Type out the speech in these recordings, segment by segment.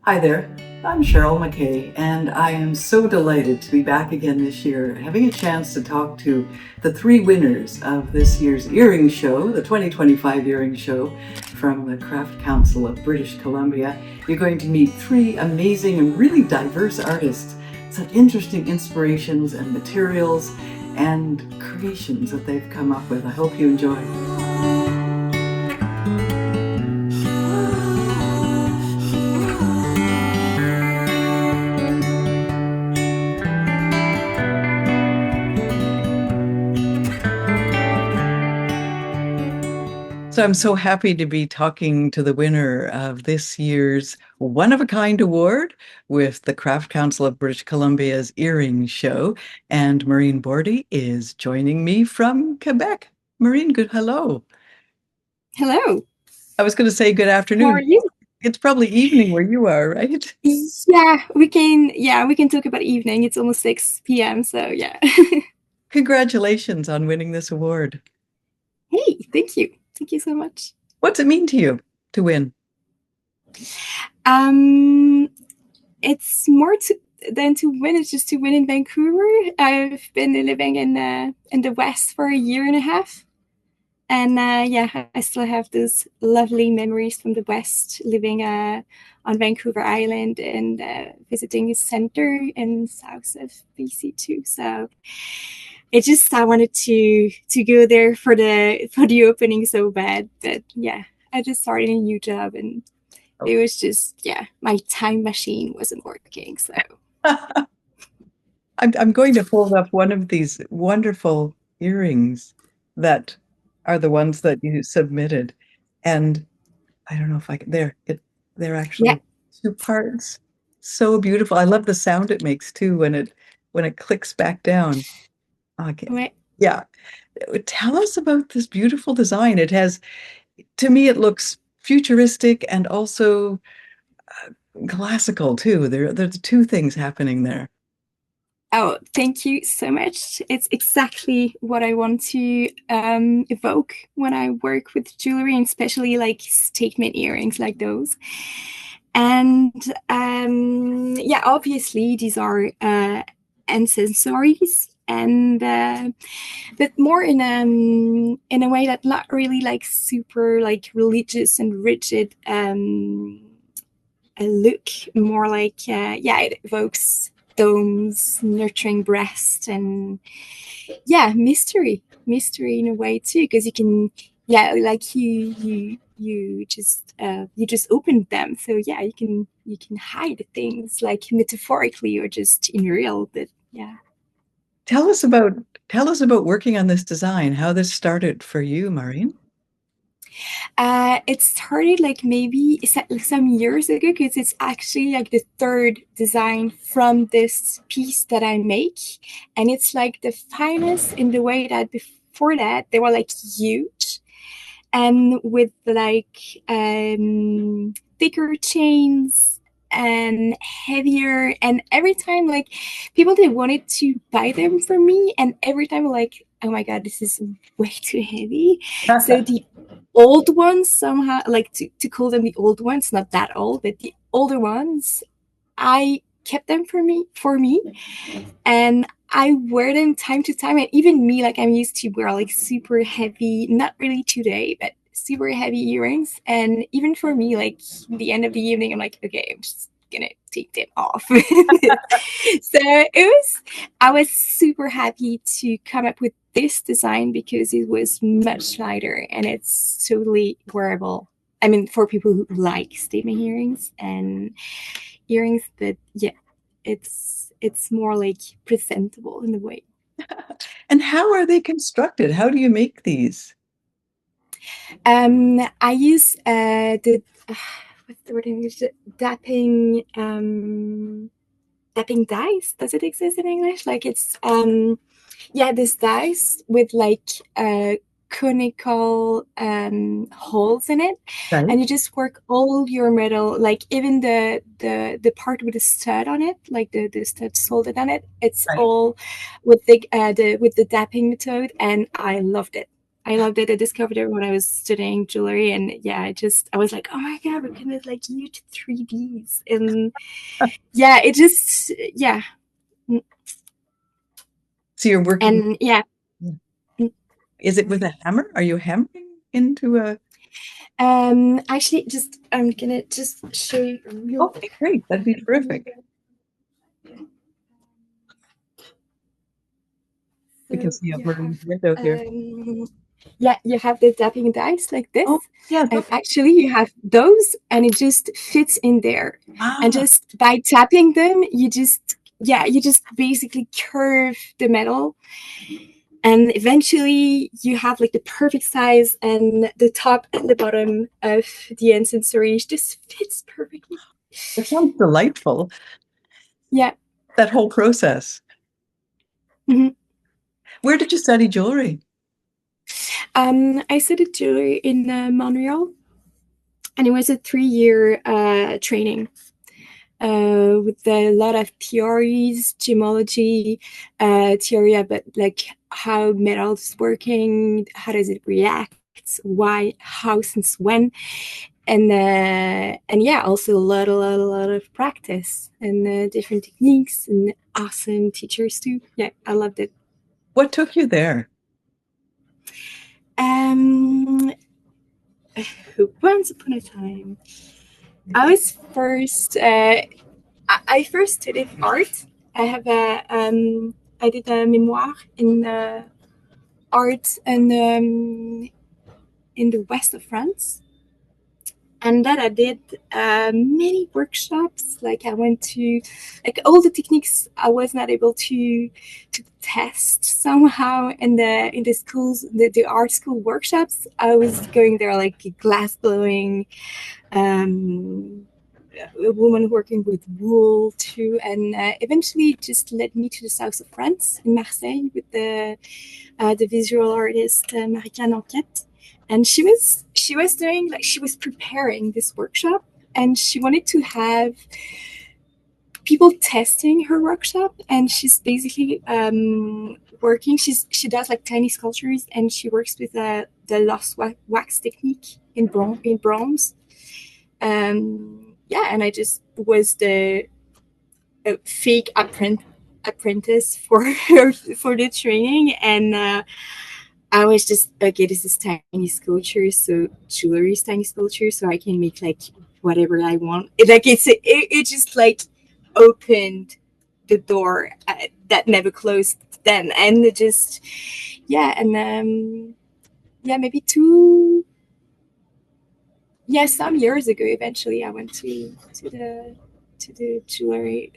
Hi there, I'm Cheryl McKay, and I am so delighted to be back again this year, having a chance to talk to the three winners of this year's earring show, the 2025 earring show from the Craft Council of British Columbia. You're going to meet three amazing and really diverse artists, some interesting inspirations and materials and creations that they've come up with. I hope you enjoy. So I'm so happy to be talking to the winner of this year's One of a Kind Award with the Craft Council of British Columbia's Earring Show. And Maureen Bordy is joining me from Quebec. Maureen, good hello. Hello. I was going to say good How are afternoon. you? It's probably evening where you are, right? Yeah, we can talk about evening. It's almost 6 p.m. So yeah. Congratulations on winning this award. Hey, thank you. Thank you so much. What's it mean to you to win? Um it's more than to win, it's just to win in Vancouver. I've been living in the West for a year and a half. And yeah, I still have those lovely memories from the West, living on Vancouver Island and visiting the center and south of BC too. So it just I wanted to go there for the opening so bad. But yeah, I just started a new job and it was just my time machine wasn't working. So I'm going to hold up one of these wonderful earrings that are the ones that you submitted. And I don't know if I can, they're yeah, actually two parts. So beautiful. I love the sound it makes too when it clicks back down. Okay. ouais. Yeah. Tell us about this beautiful design. It has, to me, it looks futuristic and also classical too. There's two things happening there. Oh, thank you so much. It's exactly what I want to evoke when I work with jewelry, and especially like statement earrings like those. And yeah, obviously these are accessories, and but more in a way that not really like super like religious and rigid a look, more like yeah, it evokes domes, nurturing breast, and yeah, mystery in a way too, because you can like you just opened them, so yeah, you can hide things like metaphorically or just in real, but yeah. Tell us about tell us about working on this design, how this started for you, Maureen. It started like maybe some years ago, because it's actually like the third design from this piece that I make. And it's like the finest in the way that before that they were like huge and with like thicker chains and heavier. And every time like people they wanted to buy them from me, and every time like, oh my god, this is way too heavy. So the old ones somehow, like to call them the old ones, not that old, but the older ones, I kept them for me, and I wear them time to time. And even me, like I'm used to wear like super heavy, not really today, but super heavy earrings. And even for me, like the end of the evening, I'm like, okay, I'm just gonna take them off. So I was super happy to come up with this design because it was much lighter and it's totally wearable. I mean, for people who like statement earrings and earrings that, yeah, it's more like presentable in a way. And how are they constructed? How do you make these? I use the what's the word in English? Dapping dapping dice. Does it exist in English? Like it's yeah, this dice with like conical holes in it, Right. and you just work all your metal, like even the part with the stud on it, like the stud soldered on it, it's Right. all with the dapping method, and I loved it. I loved it. I discovered it when I was studying jewelry, and yeah, I was like, oh my god, we're gonna like huge 3Ds, and yeah, it just yeah, So you're working, and yeah. is it with a hammer? Are you hammering into a? Actually, just I'm gonna just show you real Okay, great. That'd be terrific. We can So see a you have, window here. yeah, you have the tapping dice like this, Oh, yes. and Okay. actually you have those, and it just fits in there. And Ah, just by tapping them, you just basically curve the metal, and eventually you have like the perfect size, and the top and the bottom of the incensory just fits perfectly. that sounds delightful. Yeah. That whole process. Mhm. Where did you study jewelry? I studied jewelry in Montreal, and it was a 3-year training with a lot of theories, gemology, theory about like how metal is working, how does it react, why, how, since when, and yeah, also a lot of practice and different techniques and awesome teachers too. Yeah, I loved it. What took you there? Um, Once upon a time, I was first. I first studied art. I have a I did a memoir in art and in the west of France, and that I did many workshops. Like I went to like all the techniques I was not able to test somehow in the schools, the art school workshops. I was going there like glass blowing, a woman working with wool too, and eventually it just led me to the south of France in Marseille with the visual artist Myrrha, and she was doing like she was preparing this workshop, and she wanted to have people testing her workshop, and she's basically working. She does like tiny sculptures, and she works with the lost wax technique in bronze. Yeah, and I just was the fake apprentice for her for the training, and I was just okay. This is tiny sculpture, so jewelry is tiny sculpture, so I can make like whatever I want. It just like opened the door that never closed then, and it just yeah, and yeah, maybe some years ago, eventually I went to the jewelry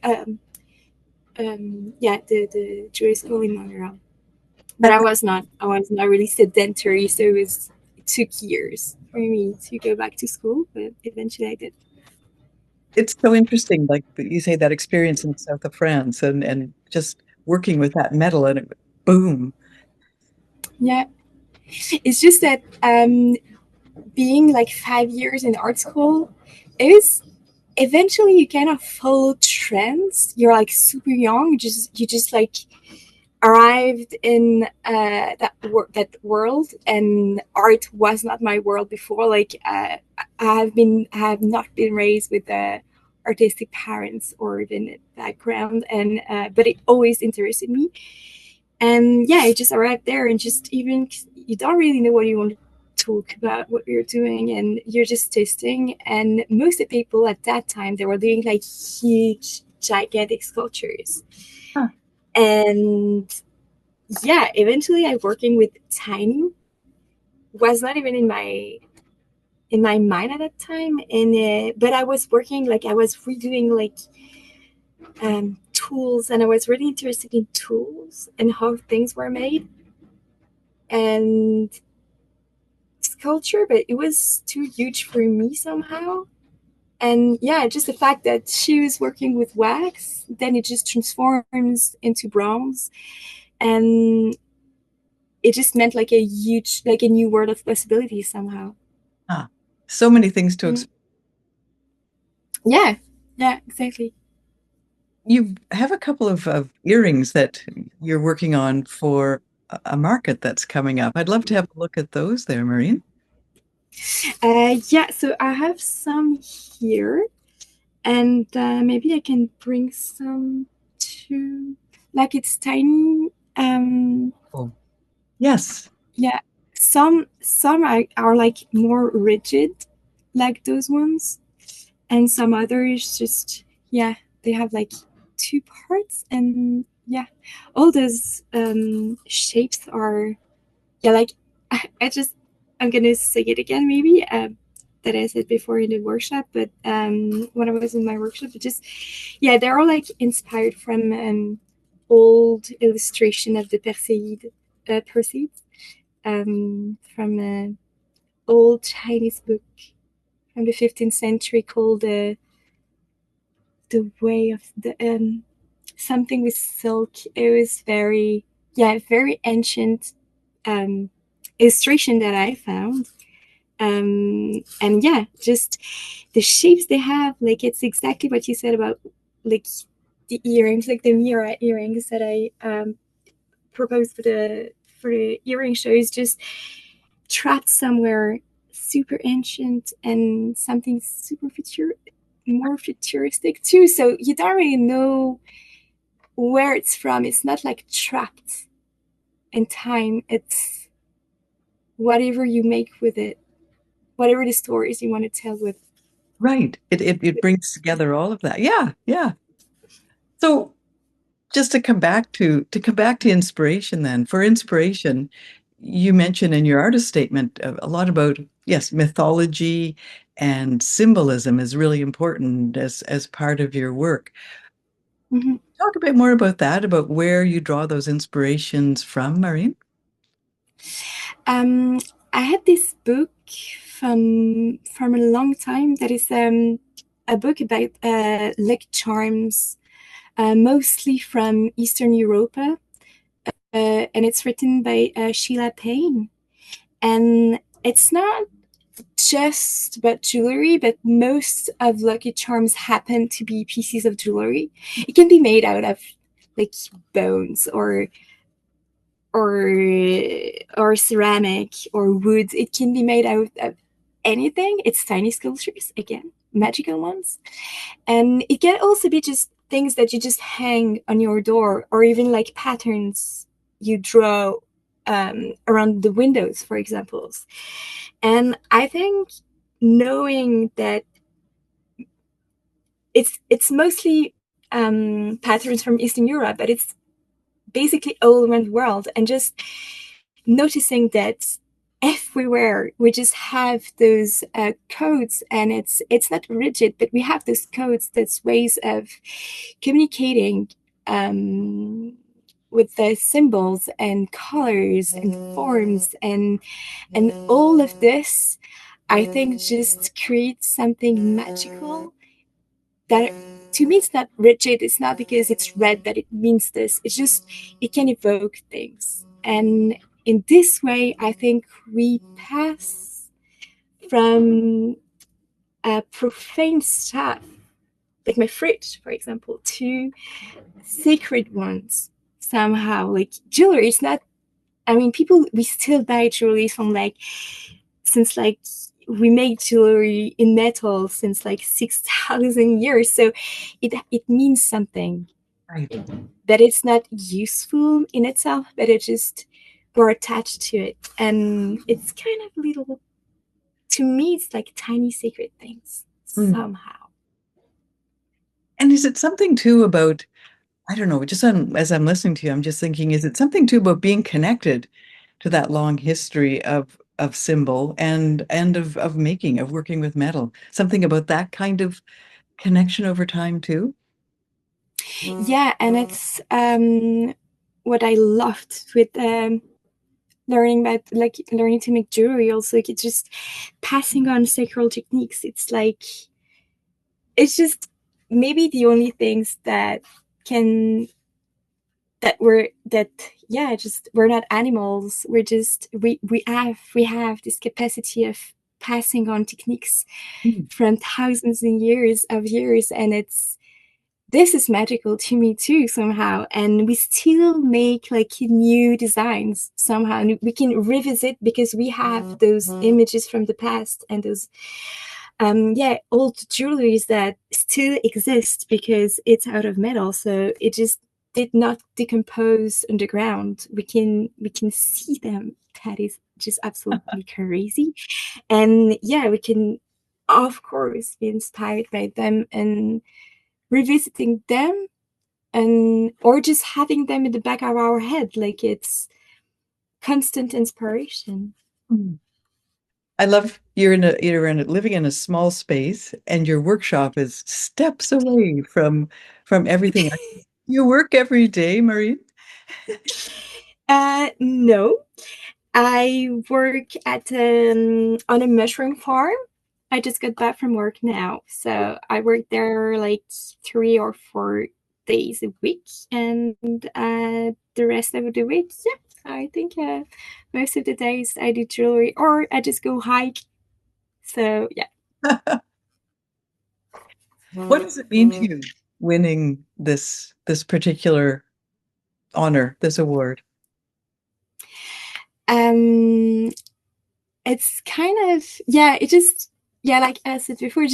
yeah, the jewelry school in Montreal. But That, I was not really sedentary, so it took years for me to go back to school, but eventually I did. it's so interesting, like you say, that experience in the south of France and just working with that metal and it, boom. Yeah. It's just that being like 5 years in art school, it was eventually you kind of follow trends. You're like super young, you just like arrived in that world, and art was not my world before. Like I have not been raised with artistic parents or even background, and but it always interested me. And yeah, I just arrived there, and just even you don't really know what you want to talk about, what you're doing, and you're just testing. And most of the people at that time, they were doing like huge gigantic sculptures, Huh. and yeah, eventually I working with tiny was not even in my mind at that time, and but I was working like I was redoing like tools, and I was really interested in tools and how things were made and sculpture, but it was too huge for me somehow. And yeah, just the fact that she was working with wax, then it just transforms into bronze, and it just meant like a huge, like a new world of possibilities somehow. Ah, so many things to Mm. explore. Yeah, yeah, exactly. You have a couple of earrings that you're working on for. a market that's coming up. I'd love to have a look at those there, Maureen. Yeah, so I have some here, and maybe I can bring some too. Like it's tiny. Oh, yes. Yeah, some are like more rigid, like those ones, and some others just yeah they have like two parts, and yeah, all those shapes are yeah like I just I'm gonna say it again maybe that I said before in the workshop, but when I was in my workshop, it just yeah they're all like inspired from old illustration of the Perseid from an old Chinese book from the 15th century called the Way of the something with silk. It was very yeah very ancient um, illustration that I found. And yeah, just the shapes they have, like it's exactly what you said about like the earrings, like the Myrrha earrings that I proposed for the earring show is just trapped somewhere super ancient and something more futuristic too. So you don't really know where it's from. It's not like trapped in time. It's whatever you make with it, whatever the stories you want to tell with. Right. It brings together all of that. Yeah, yeah. So just to come back to inspiration then. For inspiration, you mentioned in your artist statement a lot about, yes, mythology and symbolism is really important as part of your work. Mhm. Talk a bit more about that, about where you draw those inspirations from, Maureen. Um, I had this book from a long time that is a book about luck charms, mostly from Eastern Europe, and it's written by Sheila Payne. And it's not just about jewelry, but most of Lucky Charms happen to be pieces of jewelry. It can be made out of like bones or or ceramic or wood. It can be made out of anything. It's tiny sculptures, again, magical ones. And it can also be just things that you just hang on your door, or even like patterns you draw around the windows, for example. And I think knowing that it's mostly patterns from Eastern Europe, but it's basically all around the world, and just noticing that everywhere we just have those codes, and it's not rigid, but we have those codes, that's ways of communicating with the symbols and colors and forms and all of this. I think just creates something magical that to me it's not rigid. It's not because it's red that it means this. It's just it can evoke things. And in this way, I think we pass from profane stuff, like my fridge, for example, to sacred ones somehow. Like jewelry, it's not. I mean, people we still buy jewelry from like since like we make jewelry in metal since like 6,000 years. So it means something Right. that it's not useful in itself, but it just we're attached to it. And it's kind of little, to me, it's like tiny sacred things Mm. somehow. And is it something too about, I don't know, as I'm listening to you, I'm just thinking, is it something too about being connected to that long history of symbol and of making, of working with metal? Something about that kind of connection over time too? Yeah, and it's what I loved with learning about like learning to make jewelry also, like it's just passing on sacred techniques. It's like it's just maybe the only things that can that yeah just we're not animals, we're just we have this capacity of passing on techniques Mm. from thousands and years of years, and this is magical to me too somehow, and we still make like new designs somehow, and we can revisit because we have those images from the past and those yeah, old jewelries that still exist because it's out of metal, so it just did not decompose underground. We can see them. That is just absolutely crazy. And yeah, we can of course be inspired by them and revisiting them, and or just having them in the back of our head, like it's constant inspiration. Hmm. I love you're living in a small space and your workshop is steps away from everything. You work every day, Marie? No, I work at on a mushroom farm. I just got back from work now, so I work there like 3 or 4 days a week, and the rest of the week, yeah, I think most of the days I do jewelry or I just go hike. So yeah. What does it mean to you winning this particular honor, this award? Um, it's kind of, yeah, it just, yeah, like I said before,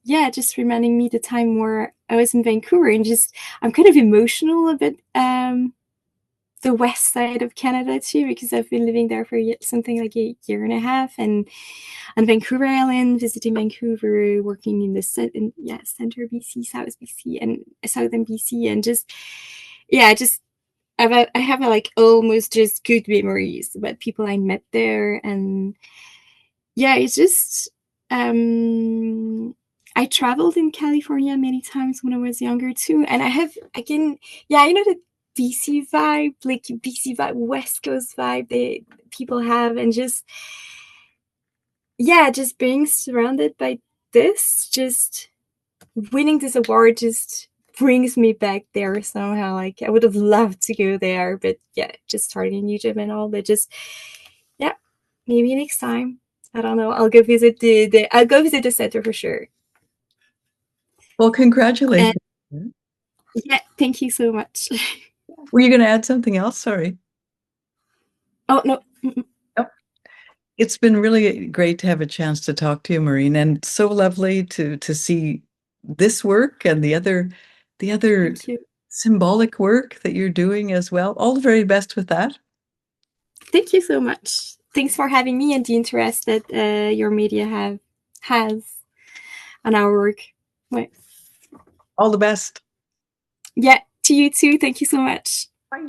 yeah, just reminding me the time where I was in Vancouver, and just I'm kind of emotional about the west side of Canada too, because I've been living there for something like a year and a half, and on Vancouver Island, visiting Vancouver, working in yeah, center BC, South BC, and southern BC, and just yeah, just I have like almost just good memories about people I met there, and yeah, it's just I traveled in California many times when I was younger too, and I can, yeah, you know, the BC vibe, like BC vibe, West Coast vibe they people have, and just yeah, just being surrounded by this, just winning this award just brings me back there somehow. Like I would have loved to go there, but yeah, just starting a new job and all, but just yeah, maybe next time. I don't know. I'll go visit I'll go visit the center for sure. Well, And congratulations. yeah, thank you so much. Were you going to add something else? Sorry. Oh no. Mm-mm. Nope. It's been really great to have a chance to talk to you, Maureen, and so lovely to see this work and the other Thank you. symbolic work that you're doing as well. All the very best with that. Thank you so much. Thanks for having me and the interest that your media have has on our work. Right. All the best. Yeah, to you too. Thank you so much. Bye.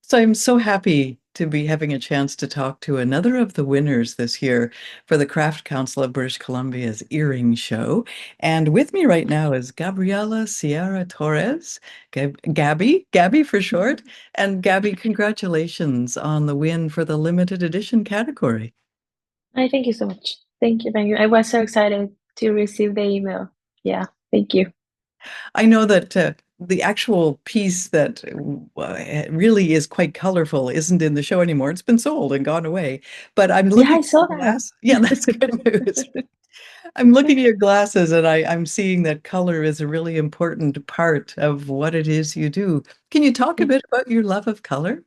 So I'm so happy to be having a chance to talk to another of the winners this year for the Craft Council of British Columbia's Earring Show. And with me right now is Gabriela Sierra Torres, Gabby for short. And Gabby, congratulations on the win for the limited edition category. I thank you so much. Thank you, thank you. I was so excited to receive the email. Yeah, thank you. I know that the actual piece that really is quite colorful isn't in the show anymore. It's been sold and gone away. But I'm Yeah, looking I at saw your that. glass. Yeah, that's good news. I'm looking at your glasses and I'm seeing that color is a really important part of what it is you do. Can you talk a bit about your love of color?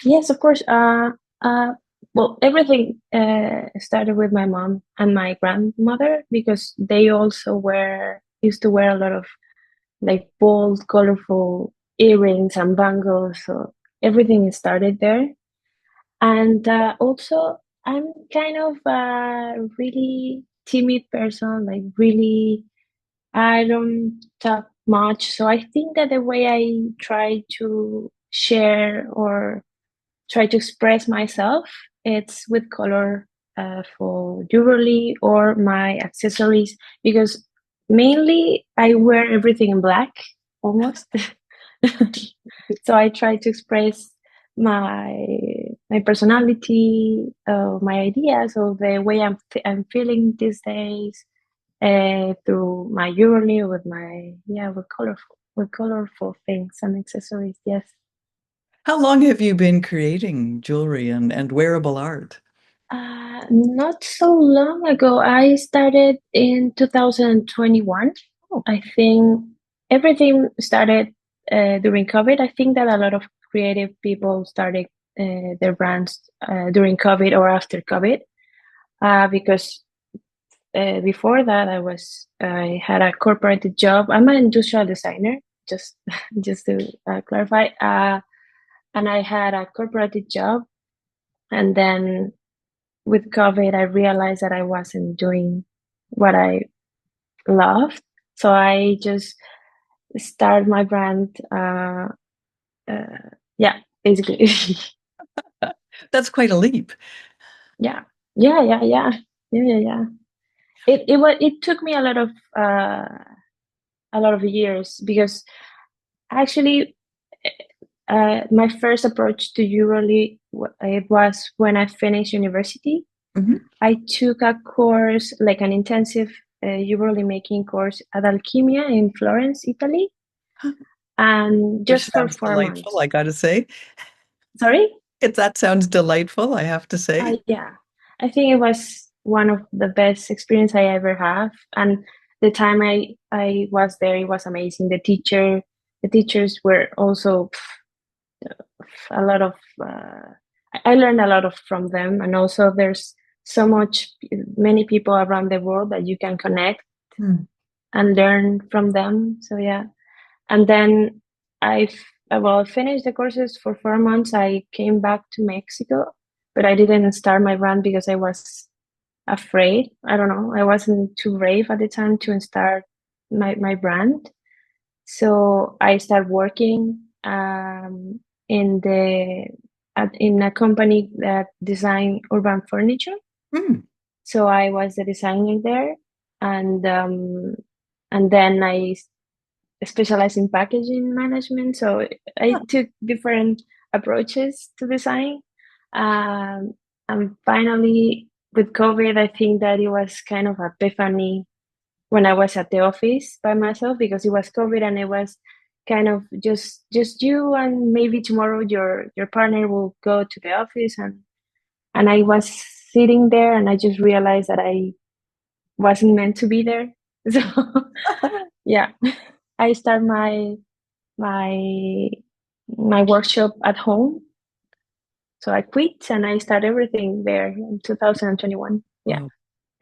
Yes, of course. Well, everything started with my mom and my grandmother because they also used to wear a lot of like bold, colorful earrings and bangles. So everything started there. And also, I'm kind of a really timid person, like really, I don't talk much. So I think that the way I try to share or try to express myself, it's with color for jewelry or my accessories, because mainly I wear everything in black almost. So I try to express my my personality, my ideas, or the way I'm feeling these days through my jewelry with my with colorful things and accessories. Yes. How long have you been creating jewelry and wearable art? Not so long ago. I started in 2021. I think everything started during COVID. I think that a lot of creative people started their brands during COVID or after COVID, because before that I had a corporate job. I'm an industrial designer, just just to clarify. And I had a corporate job, and then with COVID, I realized that I wasn't doing what I loved. So I just started my brand. Yeah, basically. That's quite a leap. Yeah, yeah, yeah, yeah, yeah, yeah, yeah. It took me a lot of years, because actually my first approach to jewelry it was when I finished university. Mhm. I took a course, like an intensive jewelry making course at Alchemia in Florence, Italy, and Which just for sounds 4 months. delightful, I gotta say. Sorry? That sounds delightful, I have to say. Yeah, I think it was one of the best experience I ever have, and the time I was there, it was amazing. The teachers were also a lot of. I learned a lot of from them, and also there's many people around the world that you can connect Hmm. and learn from them. So yeah, and then I finished the courses for 4 months. I came back to Mexico, but I didn't start my brand because I was afraid. I don't know. I wasn't too brave at the time to start my brand. So I started working in in a company that designed urban furniture. Hmm. So I was the designer there, and then I specialized in packaging management. So I took different approaches to design. Um, and finally, with COVID, I think that it was kind of a epiphany when I was at the office by myself, because it was COVID and it was kind of just you, and maybe tomorrow your partner will go to the office, and I was sitting there and I just realized that I wasn't meant to be there. So yeah, I start my my workshop at home. So I quit and I start everything there in 2021. Yeah. Wow.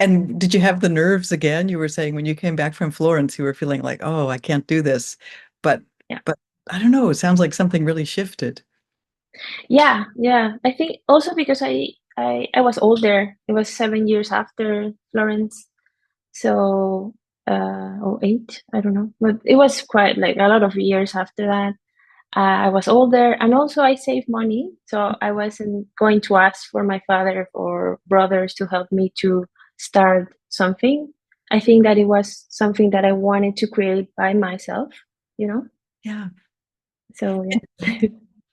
And did you have the nerves again? You were saying when you came back from Florence, you were feeling like, oh, I can't do this. But Yeah. but I don't know, it sounds like something really shifted. Yeah, yeah. I think also because I was older. It was 7 years after Florence, so or eight, I don't know, but it was quite like a lot of years after that. I was older, and also I saved money, so I wasn't going to ask for my father or brothers to help me to start something. I think that it was something that I wanted to create by myself, you know. Yeah. So yeah.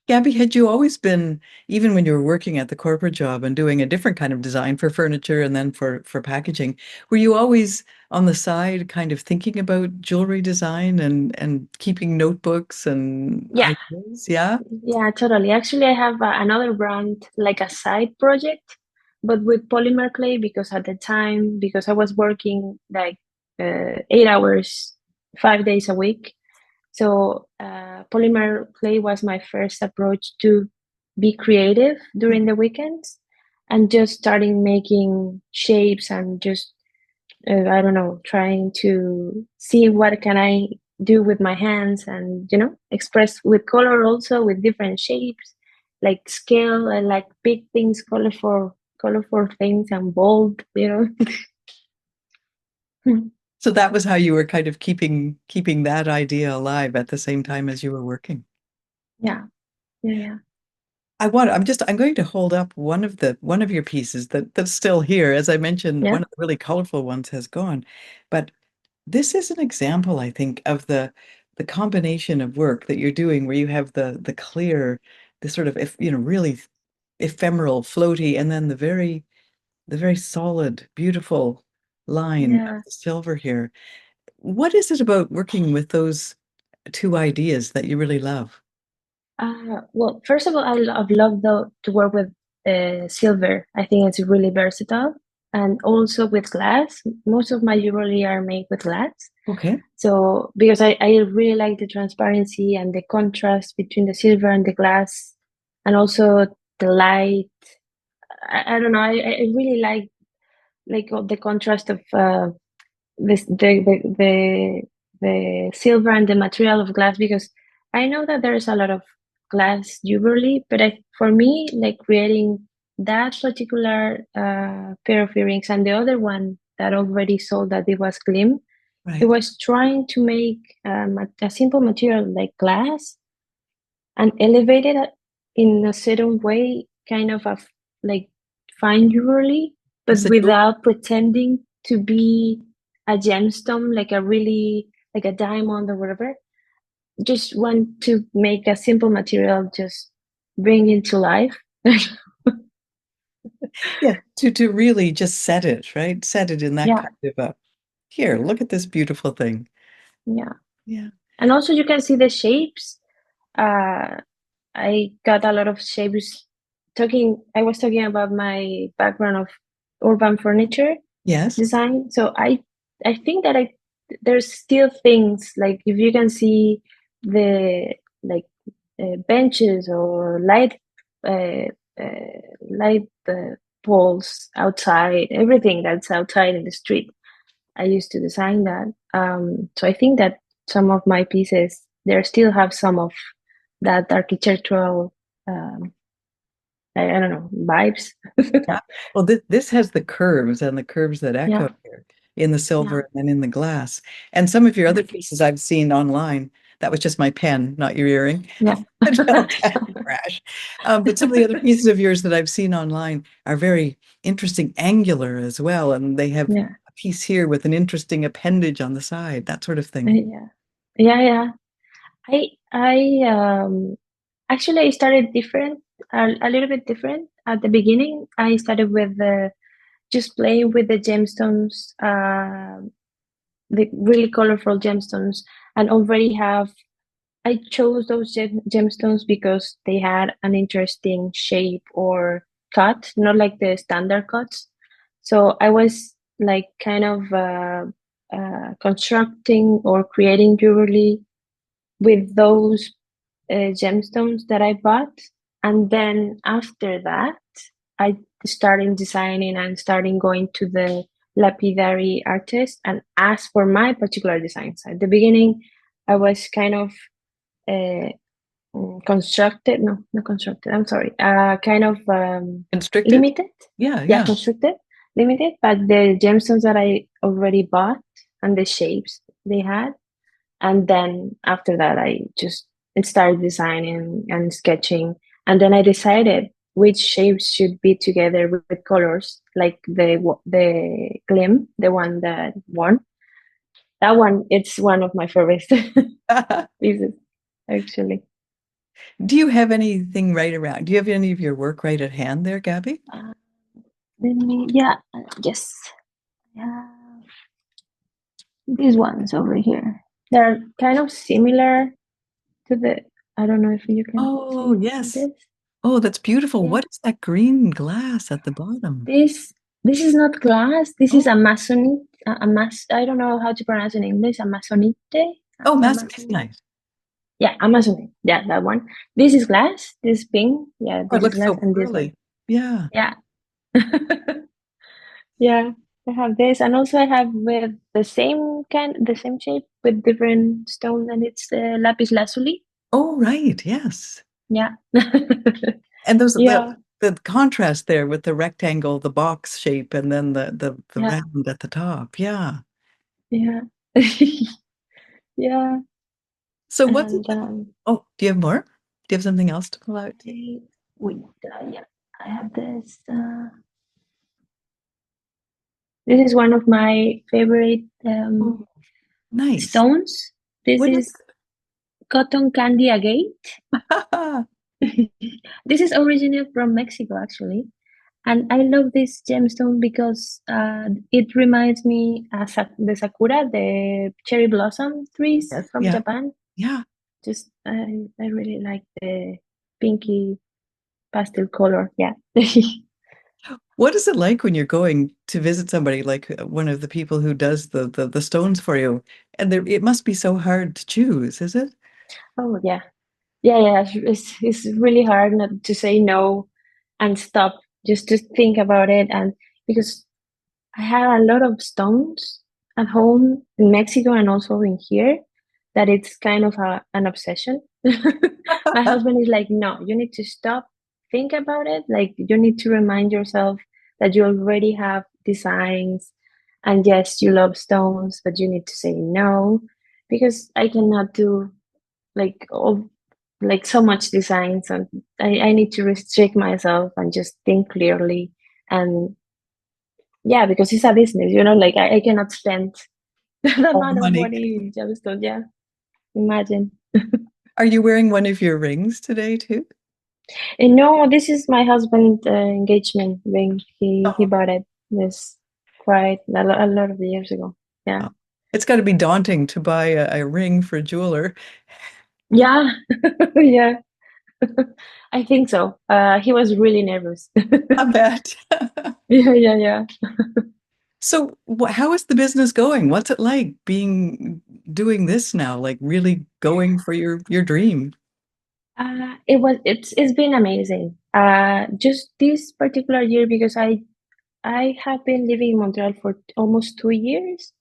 Gabby, had you always been, even when you were working at the corporate job and doing a different kind of design for furniture and then for packaging, were you always on the side kind of thinking about jewelry design and keeping notebooks and Yeah. ideas? Yeah. Yeah, totally. Actually, I have another brand, like a side project, but with polymer clay, because at the time, because I was working like 8 hours, 5 days a week. So polymer clay was my first approach to be creative during the weekends, and just starting making shapes and just I don't know, trying to see what can I do with my hands, and express with color, also with different shapes, like scale and like big things, colorful things, and bold, So that was how you were kind of keeping that idea alive at the same time as you were working. Yeah, yeah, yeah, I'm going to hold up one of your pieces that's still here. As I mentioned, yeah, one of the really colorful ones has gone. But this is an example, I think, of the combination of work that you're doing where you have the clear, the sort of really ephemeral, floaty, and then the very solid, beautiful line of yeah. the silver here. What is it about working with those two ideas that you really love? Well, first of all, I've loved to work with silver. I think it's really versatile. and also with glass. Most of my jewelry are made with glass. Okay. So because I really like the transparency and the contrast between the silver and the glass, and also the light. I don't know. I really like the contrast of this the silver and the material of glass, because I know that there is a lot of glass jewelry, but for me, like creating that particular pair of earrings and the other one that already sold, that it was Gleam, it Right. was trying to make a simple material like glass and elevate it in a certain way, kind of a like fine jewelry, but It's a jewel- without pretending to be a gemstone, like a really like a diamond or whatever. Just want to make a simple material, just bring it to life. yeah, to really just set it, right? Set it in that Yeah, kind of a, here, look at this beautiful thing. yeah. Yeah. And also you can see the shapes. Uh, I got a lot of shapes. I was talking about my background of urban furniture Yes. design. So I think that there's still things like, if you can see the like benches or uh, light poles outside, everything that's outside in the street. I used to design that. So I think that some of my pieces, they still have some of that architectural, um, I don't know, vibes. Yeah. Well, this has the curves and the curves that Yeah, echo here in the yeah, silver and then in the glass. And some of your yeah, other pieces I've seen online, that was just my pen, not your earring. yeah, Don't crash. But some of the other pieces of yours that I've seen online are very interesting, angular as well. And they have yeah, a piece here with an interesting appendage on the side, that sort of thing. yeah, yeah, yeah. I actually I started different, a little bit different at the beginning. I started with just playing with the gemstones, the really colorful gemstones, and already have. I chose those gemstones because they had an interesting shape or cut, not like the standard cuts. So I was like kind of constructing or creating jewelry with those gemstones that I bought. And then after that, I started designing and starting going to the lapidary artist and ask for my particular designs. At the beginning, I was kind of uh, constructed, no, not constructed, I'm sorry, kind of Constricted? limited. Yeah, Yeah, yeah. constructed, limited, but the gemstones that I already bought and the shapes they had, and then after that I just started designing and sketching, and then I decided which shapes should be together with colors, like the Gleam, the one that won. That one, it's one of my favorite pieces, actually. Do you have anything right around? Do you have any of your work right at hand there, Gabby? uh, Let me, yeah, yes, yeah, these ones over here, they're kind of similar to the, I don't know if you can Oh, see yes. this. Oh, that's beautiful. Yeah. What is that green glass at the bottom? This is not glass. This is Oh, Amazonite. I don't know how to pronounce it in English. Amazonite. oh, Amazonite. nice. Yeah, Amazonite. Yeah, that one. This is glass. This pink. Yeah, Oh, it this is looks glass, so and this one. pearly. Yeah. Yeah. Yeah. I have this, and also I have with the same shape with different stones, and it's lapis lazuli. Oh, right. Yes. Yeah. And those Yeah. the contrast there with the rectangle, the box shape, and then the Yeah. round at the top. Yeah. Yeah. Yeah. So what's it? And Oh, do you have more? Do you have something else to pull out? wait, yeah, I have this. This is one of my favorite Oh, nice. stones. This What is is cotton candy agate. This is originally from Mexico, actually. And I love this gemstone because it reminds me the sakura, the cherry blossom trees Yes. from Yeah. Japan. Yeah. Just I really like the pinky pastel color. Yeah. What is it like when you're going to visit somebody like one of the people who does the stones for you? And it must be so hard to choose, is it? Oh yeah, yeah. It's really hard not to say no and stop just to think about it, and because I have a lot of stones at home in Mexico and also in here that it's kind of an obsession. My husband is like, no, you need to stop, think about it. Like, you need to remind yourself that you already have designs. And yes, you love stones, but you need to say no because I cannot do like all like so much designs, and I need to restrict myself and just think clearly. And yeah, because it's a business, like I cannot spend the All the amount of money. money in gemstones. Yeah, imagine. Are you wearing one of your rings today too? And no, this is my husband's engagement ring. He Oh, bought it this quite a lot of years ago. Yeah, oh. It's got to be daunting to buy a ring for a jeweler. yeah, yeah. I think so. He was really nervous. I bet. Yeah, yeah, yeah. So, how is the business going? What's it like doing this now? Like really going for your dream? It's been amazing. Just this particular year because I have been living in Montreal for almost 2 years.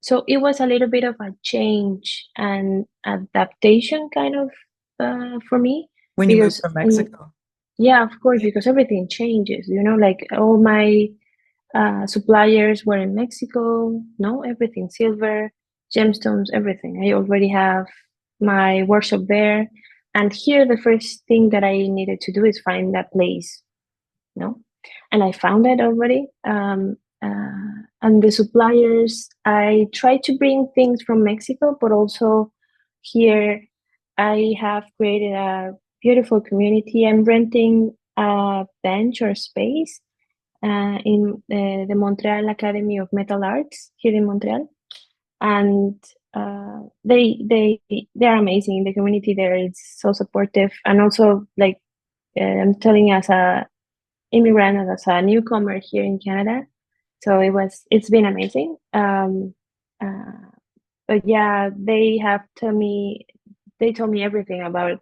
So it was a little bit of a change and adaptation kind of for me When you moved because from Mexico. yeah, of course, because everything changes, like all my suppliers were in Mexico, no, everything, silver, gemstones, everything. I already have my workshop there. And here, the first thing that I needed to do is find that place, no? And I found it already. And the suppliers, I try to bring things from Mexico, but also here I have created a beautiful community. I'm renting a bench or space in the Montreal Academy of Metal Arts here in Montreal, and they're amazing. The community there is so supportive, and also like I'm telling you, as a immigrant and as a newcomer here in Canada, so it's been amazing. But yeah, they told me everything about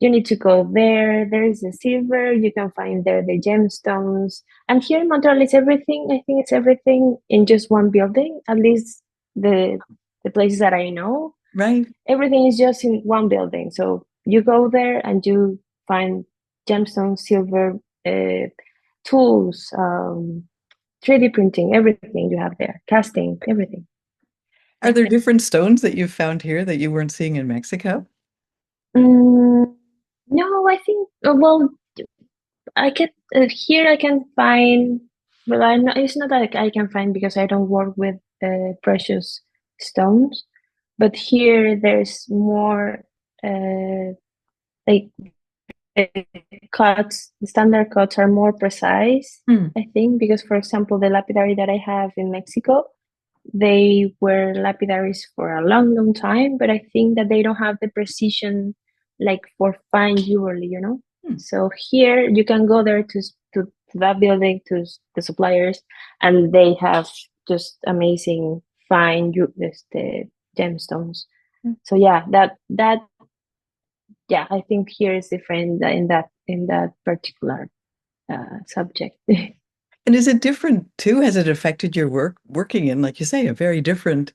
you need to go there. There is the silver. You can find there the gemstones. And here in Montreal, it's everything. I think it's everything in just one building. At least the the places that I know, Right. everything is just in one building. So you go there and you find gemstones, silver, tools, 3D printing, everything you have there, casting, everything. Are there different stones that you've found here that you weren't seeing in Mexico? Mm, no, I think well, I can here I can find, but I know it's not that I can find because I don't work with precious stones. But here there's more uh, like uh, cuts. The standard cuts are more precise, Hmm. I think, because for example, the lapidary that I have in Mexico, they were lapidaries for a long, long time, but I think that they don't have the precision like for fine jewelry. Hmm. So here you can go there to that building to the suppliers, and they have just amazing the gemstones. Hmm. So yeah, that yeah, I think here is different in that particular subject. And is it different too? Has it affected your working in, like you say, a very different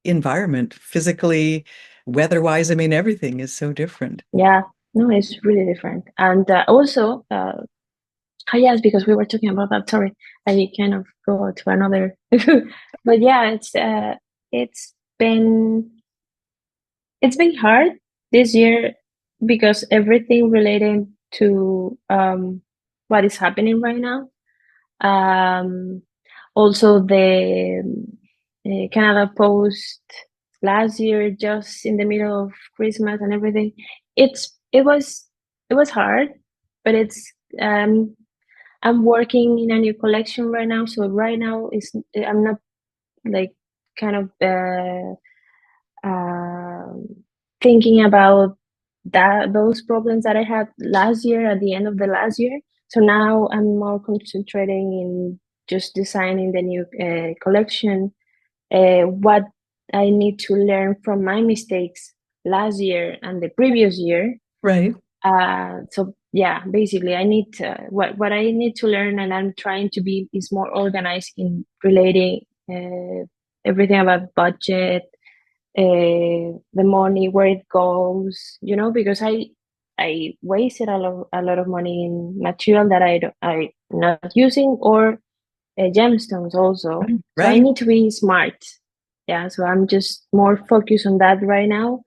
environment, physically, weather-wise? I mean, everything is so different. Yeah, no, it's really different. And also, oh yes, because we were talking about that. Sorry, I kind of go to another. But yeah, it's been it's been hard this year because everything related to what is happening right now. Um, Also, the Canada Post last year, just in the middle of Christmas and everything, it's it was hard, but um, I'm working in a new collection right now. So right now is I'm not like kind of um thinking about those problems that I had last year at the end of the last year. So now I'm more concentrating in just designing the new collection. What I need to learn from my mistakes last year and the previous year. Right. So yeah, basically, I need what I need to learn, and I'm trying to be is more organized in relating everything about budget, the money, where it goes, because I wasted a lot of money in material that I'm not using, or gemstones also. So I Right. need to be smart. Yeah, so I'm just more focused on that right now.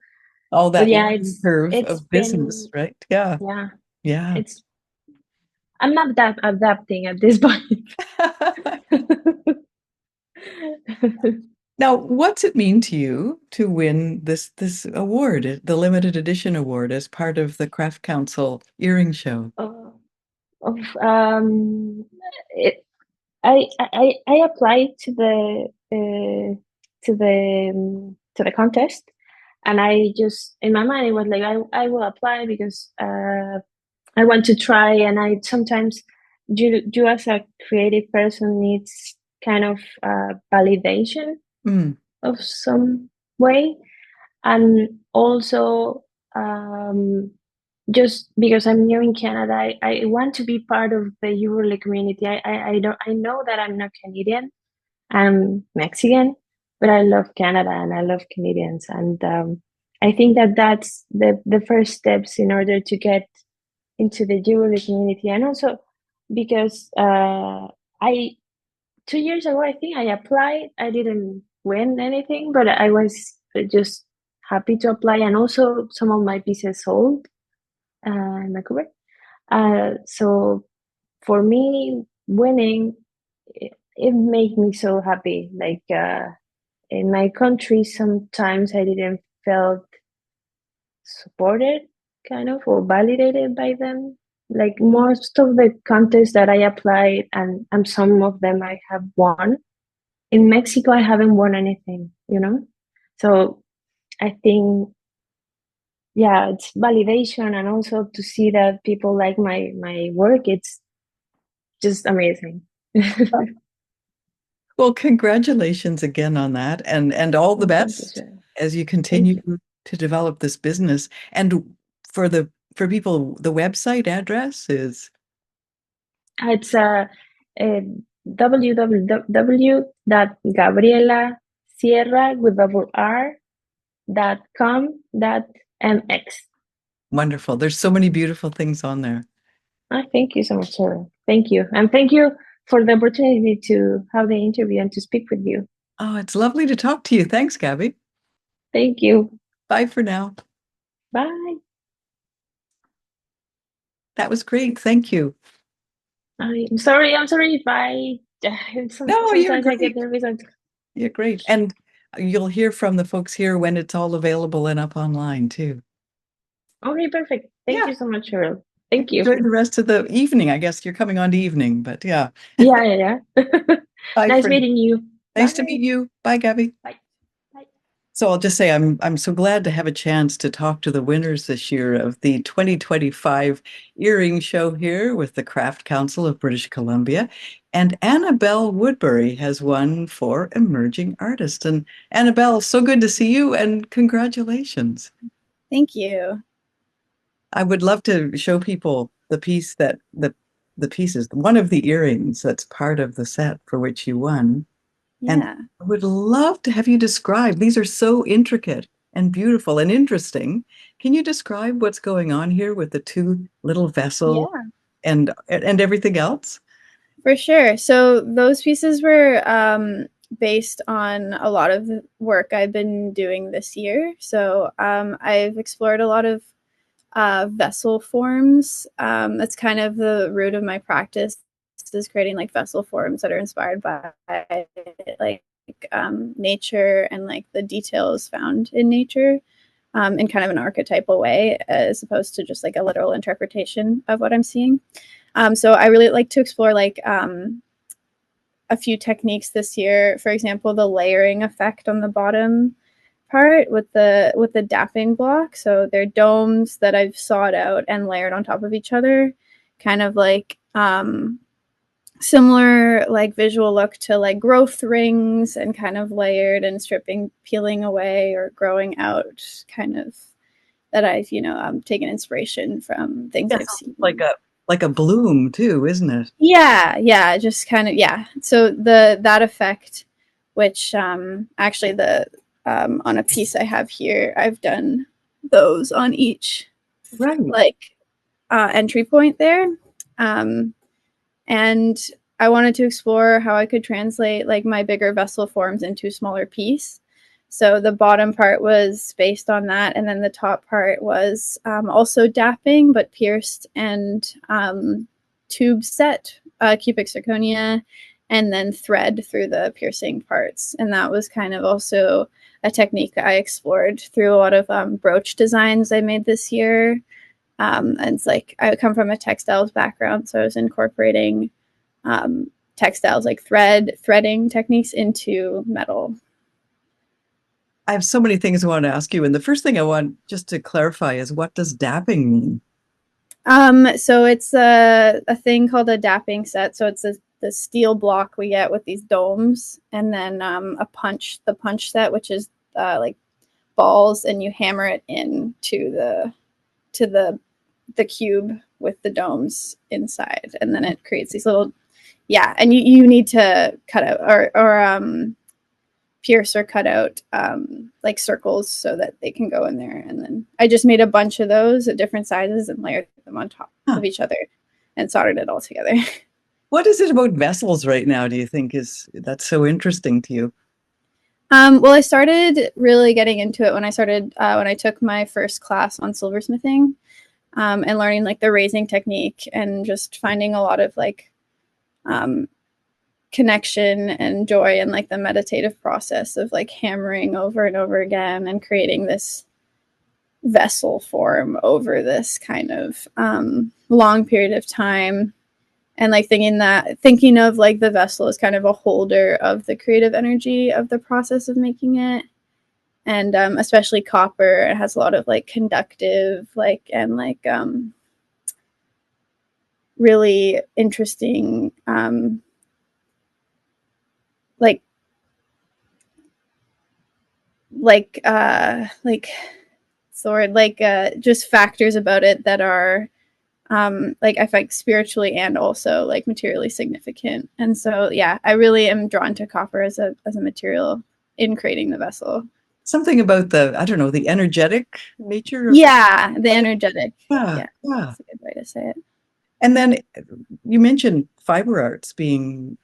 All But that yeah, learning curve it's of business, been, right? Yeah. yeah, Yeah. it's I'm not that adapting at this point. Now, what's it mean to you to win this award, the limited edition award, as part of the Craft Council earring show? Uh, of it, I applied to the contest, and I just in my mind it was like I will apply because I want to try, and I sometimes you as a creative person needs kind of validation Mm, of some way, and also um, just because I'm new in Canada, I want to be part of the Euroleague community. I know that I'm not Canadian, I'm Mexican, but I love Canada and I love Canadians, and I think that that's the first steps in order to get into the Euroleague community, and also because I 2 years ago I think I applied. I didn't win anything, but I was just happy to apply, and also some of my pieces sold in Vancouver. So for me, winning it made me so happy. Like in my country, sometimes I didn't felt supported, kind of, or validated by them. Like most of the contests that I applied, and some of them I have won. In Mexico, I haven't won anything. So I think, yeah, it's validation, and also to see that people like my work. It's just amazing. Well, congratulations again on that, and all the Thank you, best sir. as you Thank continue you. to develop this business. And for people, the website address is It's www.gabriela.sierra with double r.com.mx. wonderful. There's so many beautiful things on there. Thank you so much, Sarah. Thank you. And thank you for the opportunity to have the interview and to speak with you. Oh, it's lovely to talk to you. Thanks, Gabby. Thank you. Bye for now. Bye. That was great. Thank you. I'm sorry if I No, you're sometimes I get great. nervous. You're great. And you'll hear from the folks here when it's all available and up online too. Okay, perfect. Thank Yeah. you so much, Cheryl. Thank you. Enjoy the rest of the evening. I guess you're coming on to evening, but yeah. Yeah. Bye Nice for now. meeting you. Nice to Bye. meet you. Bye, Gabby. Bye. Bye. So I'll just say I'm so glad to have a chance to talk to the winners this year of the 2025 earring show here with the Craft Council of British Columbia. And Bell Woodbury has won for Emerging Artist. And Annabelle, so good to see you and congratulations. Thank you. I would love to show people the piece that the pieces, one of the earrings that's part of the set for which you won. And Yeah. I would love to have you describe. These are so intricate and beautiful and interesting. Can you describe what's going on here with the two little vessels Yeah, and everything else? for sure. So those pieces were based on a lot of the work I've been doing this year. So I've explored a lot of vessel forms. That's kind of the root of my practice, is creating like vessel forms that are inspired by like nature and like the details found in nature, in kind of an archetypal way, as opposed to just like a literal interpretation of what I'm seeing. So I really like to explore like a few techniques this year. For example, the layering effect on the bottom part with the dapping block. So they're domes that I've sawed out and layered on top of each other kind of like similar like visual look to like growth rings, and kind of layered and stripping, peeling away or growing out, kind of that I've taken inspiration from things I've seen. Like a bloom too, isn't it? Yeah, just kind of, yeah. So that effect, which actually on a piece I have here, I've done those on each like entry point there. And I wanted to explore how I could translate like my bigger vessel forms into a smaller piece. So the bottom part was based on that, and then the top part was also dapping, but pierced and tube set, cubic zirconia, and then thread through the piercing parts. And that was kind of also a technique I explored through a lot of brooch designs I made this year. And it's like I come from a textiles background, so I was incorporating textiles like threading techniques into metal. I have so many things I want to ask you, and the first thing I want just to clarify is, what does dapping mean? So it's a thing called a dapping set. So it's the steel block we get with these domes, and then the punch set, which is like balls, and you hammer it into the cube with the domes inside, and then it creates these little, and you need to cut out or pierce or cut out like circles so that they can go in there. And then I just made a bunch of those at different sizes and layered them on top of each other and soldered it all together. What is it about vessels right now, do you think, that's so interesting to you? Well, I started really getting into it when I took my first class on silversmithing, and learning like the raising technique, and just finding a lot of like connection and joy in like the meditative process of like hammering over and over again and creating this vessel form over this kind of long period of time, and like thinking of like the vessel as kind of a holder of the creative energy of the process of making it. And especially copper, it has a lot of like conductive and really interesting just factors about it that are I find spiritually and also like materially significant. And so I really am drawn to copper as a material in creating the vessel. Something about the energetic nature. The energetic. That's a good way to say it. And then you mentioned fiber arts being,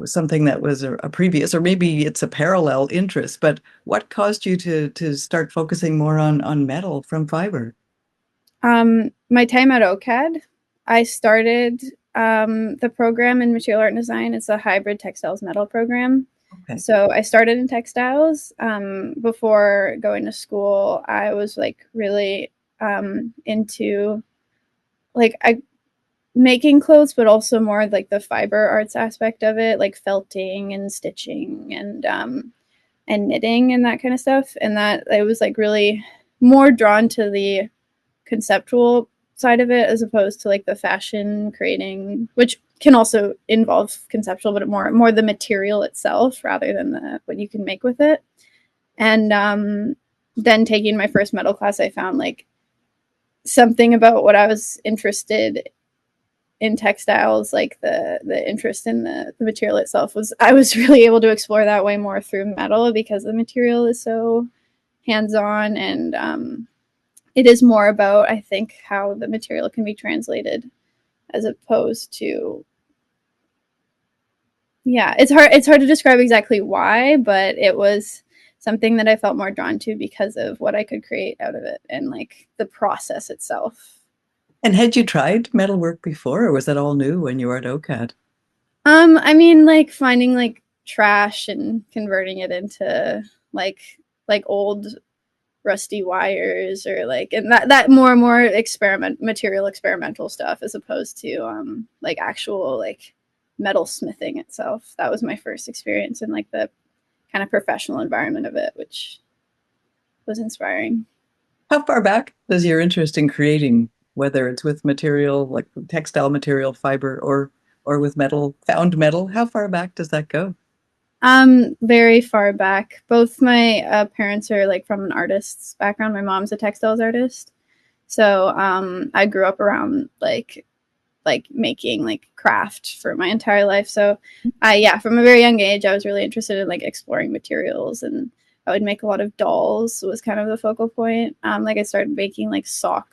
something that was a previous, or maybe it's a parallel interest, but what caused you to start focusing more on metal from fiber? My time at OCAD, I started the program in material art and design. It's a hybrid textiles metal program. Okay. So I started in textiles. Before going to school, I was like really into making clothes, but also more like the fiber arts aspect of it, like felting and stitching and knitting and that kind of stuff. And that I was like really more drawn to the conceptual side of it as opposed to like the fashion creating, which can also involve conceptual, but more the material itself rather than what you can make with it. And then taking my first metal class, I found like something about what I was interested in textiles, like the interest in the material itself I was really able to explore that way more through metal because the material is so hands-on, and it is more about, I think, how the material can be translated as opposed to, it's hard to describe exactly why, but it was something that I felt more drawn to because of what I could create out of it and like the process itself. And had you tried metalwork before, or was that all new when you were at OCAD? I mean, like finding like trash and converting it into like old rusty wires, or like, and that more and more experimental stuff as opposed to like actual like metal smithing itself. That was my first experience in like the kind of professional environment of it, which was inspiring. How far back does your interest in creating whether it's with material like textile material, fiber, or with metal, found metal. How far back does that go? Very far back. Both my parents are like from an artist's background. My mom's a textiles artist. So I grew up around like making like craft for my entire life. So yeah, from a very young age, I was really interested in like exploring materials, and I would make a lot of dolls was kind of the focal point. Like I started making like sock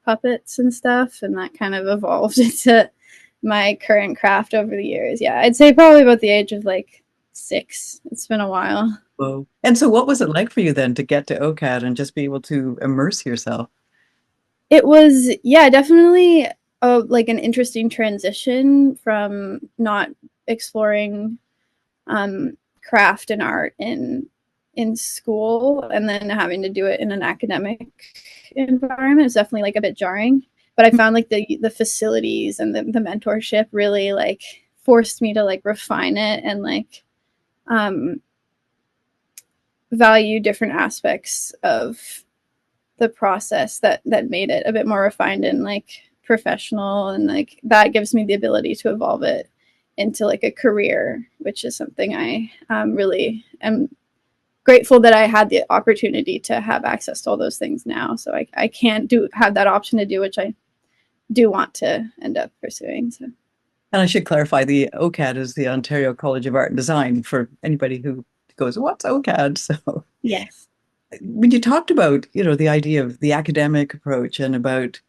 puppets and stuff, and that kind of evolved into my current craft over the years. Yeah, I'd say probably about the age of like 6. It's been a while. Whoa. And so what was it like for you then to get to OCAD and just be able to immerse yourself? It was, yeah, definitely like an interesting transition from not exploring craft and art in school and then having to do it in an academic environment. It's definitely like a bit jarring, but I found like the facilities and the mentorship really like forced me to like refine it and like value different aspects of the process that made it a bit more refined and like professional, and like that gives me the ability to evolve it into like a career, which is something I really am grateful that I had the opportunity to have access to all those things now. So I can't have that option to do, which I do want to end up pursuing. So. And I should clarify, the OCAD is the Ontario College of Art and Design for anybody who goes, what's OCAD? So Yes. when you talked about, the idea of the academic approach and about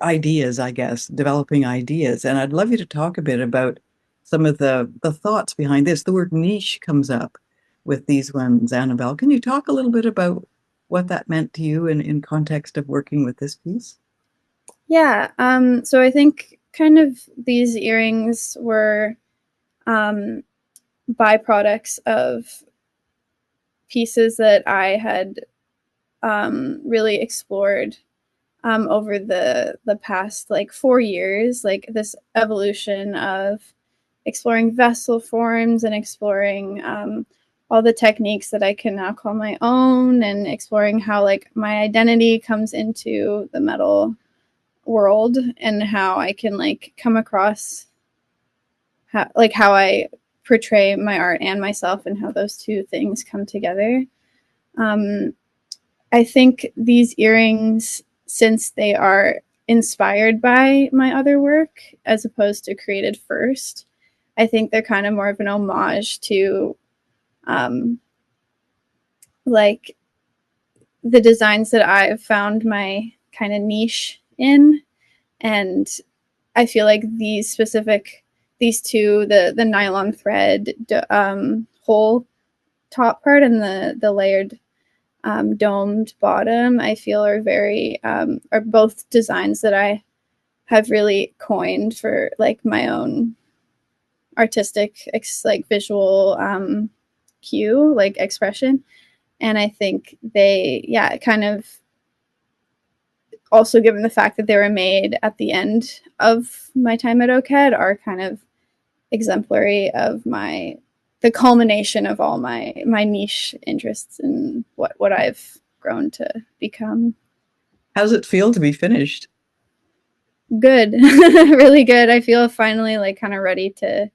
ideas, I guess, developing ideas, and I'd love you to talk a bit about some of the thoughts behind this. The word niche comes up with these ones, Annabelle. Can you talk a little bit about what that meant to you in context of working with this piece? Yeah. So I think kind of these earrings were byproducts of pieces that I had really explored over the past like 4 years, like this evolution of exploring vessel forms and exploring all the techniques that I can now call my own, and exploring how like my identity comes into the metal world and how I can like come across how I portray my art and myself and how those two things come together. I think these earrings, since they are inspired by my other work as opposed to created first, I think they're kind of more of an homage to like the designs that I've found my kind of niche in. And I feel like these two, the nylon thread whole top part and the layered domed bottom, I feel are are both designs that I have really coined for like my own artistic like visual cue, like expression. And I think they, yeah, kind of also, given the fact that they were made at the end of my time at OCAD, are kind of exemplary of the culmination of all my niche interests and what I've grown to become. How's it feel to be finished? Good. Really good. I feel finally like kind of ready to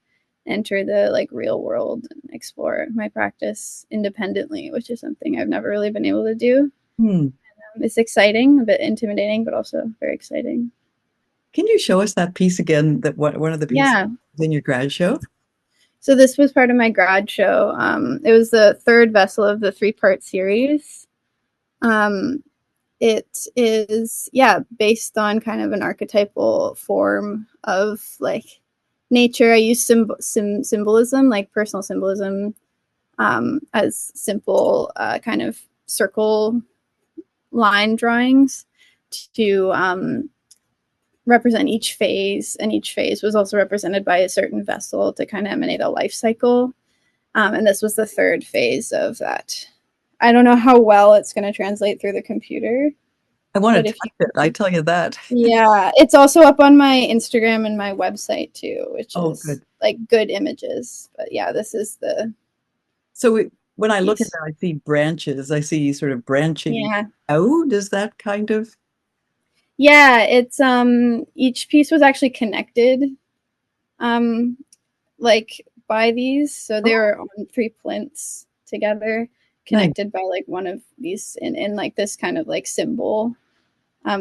enter the like real world and explore my practice independently, which is something I've never really been able to do. It's exciting, a bit intimidating, but also very exciting. Can you show us that piece again, that one of the pieces in your grad show? So this was part of my grad show. It was the third vessel of the 3-part series. It is, based on kind of an archetypal form of like nature. I use symbolism, like personal symbolism, as simple kind of circle line drawings to represent each phase, and each phase was also represented by a certain vessel to kind of emanate a life cycle. And this was the third phase of that. I don't know how well it's going to translate through the computer. I want to touch it, I tell you that. Yeah, it's also up on my Instagram and my website too, which is good. Like good images. But yeah, this is the. So when I look at that, I see branches. I see sort of branching out. Is that kind of? Yeah, it's each piece was actually connected like by these. So they were on 3 plinths together, connected by like one of these in like this kind of like symbol.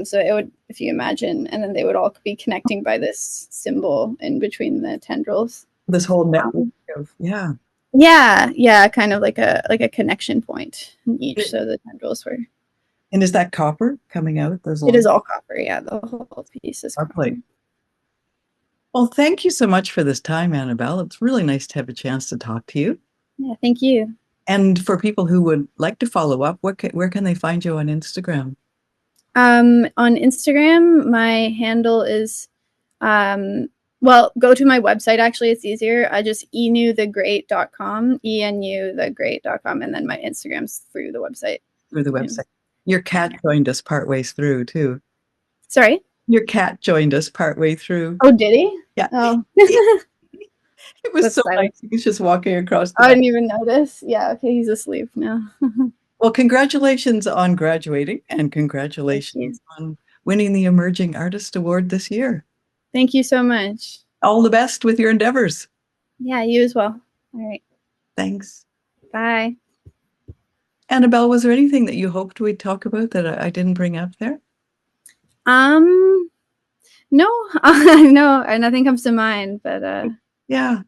So it would, if you imagine, and then they would all be connecting by this symbol in between the tendrils. This whole network of, Yeah, kind of like a connection point in each. So the tendrils were. And is that copper coming out? It is all copper. Yeah, the whole piece is copper. Well, thank you so much for this time, Annabelle. It's really nice to have a chance to talk to you. Yeah, thank you. And for people who would like to follow up, where can they find you on Instagram? On Instagram, my handle is, well, go to my website. Actually, it's easier. I just enewthegreat.com, enewthegreat.com, and then my Instagram's through the website. Through the website. Your cat joined us partway through too. Sorry? Your cat joined us partway through. Oh, did he? Yeah. Oh. It was so nice. He's just walking across the I didn't even notice. Yeah, okay, he's asleep now. Well, congratulations on graduating and congratulations on winning the Emerging Artist Award this year. Thank you so much. All the best with your endeavors. Yeah, you as well. All right. Thanks. Bye. Annabelle, was there anything that you hoped we'd talk about that I didn't bring up there? No, no, nothing comes to mind, but yeah,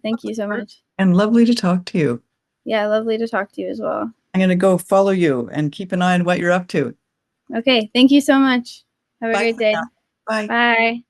thank you so much. And lovely to talk to you. Yeah, lovely to talk to you as well. I'm going to go follow you and keep an eye on what you're up to. Okay, thank you so much. Have a great day. Bye. Bye.